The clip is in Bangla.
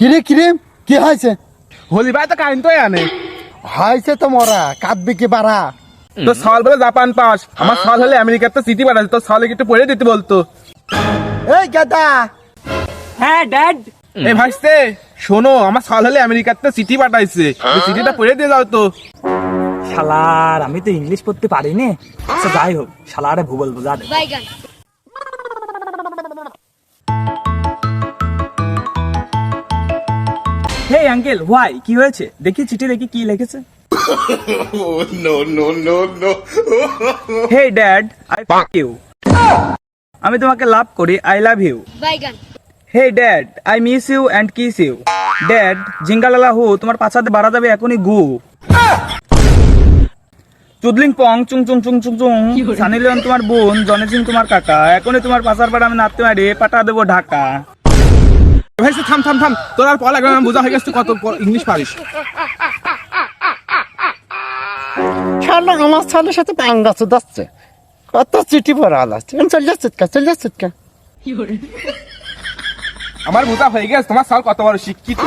কিরে কিরে কি হয়েছে? হোলি ভাই তো কারেন্ট তো আনে হয়েছে তো মরা কাঁদবি কি বাড়া? তো সাল বলে জাপান পাস, আমার সাল হলে আমেরিকার তো সিটি পাঠাচ্ছে, তো সালে একটু পড়ে দিতে বলতো। এই গাদা, হ্যাঁ ড্যাড। এই ভাইস্তে শোনো, আমার সাল হলে আমেরিকার তো সিটি পাঠাইছে, সিটিটা পড়ে দিয়ে যাও তো। শালার আমি তো ইংলিশ পড়তে পারিনি। আচ্ছা যাই হোক, শালারে ভূগোল বোঝা দে। বাইগান হে আঙ্কেল হোয়াই, কি হয়েছে? দেখি চিঠি দেখি কি লিখেছে। Hey dad, I love you. আমি তোমাকে লাভ করি, আই লাভ ইউ। বাইগান hey dad, I miss you and kiss you. Dad, জিঙ্গালালা হু, তোমার পাছাতে বাড়া যাবে এখনই গু। চুদলিং পং চুং চুং চুং চুং চুং। সানি লিওন তোমার বোন, জনি সিং তোমার কাকা, এখনই তোমার পাছার পাড়া আমি নাচতে মারি পাঠা দেবো ঢাকা। ভাইস্তে থাম থাম থাম, তোর আর পড়া লাগবে না, বোঝা হয়ে গেছে কত ইংলিশ পারিস। শালা আমার ছেলের সাথে পাঙ্গা চুদাচ্ছে, কত চিঠি পড়া আলাচ্ছে, চল যাচ্ছে কা। আমার বোঝা হয়ে গেছে, তোমার সাল কত বড় শিক্ষিত।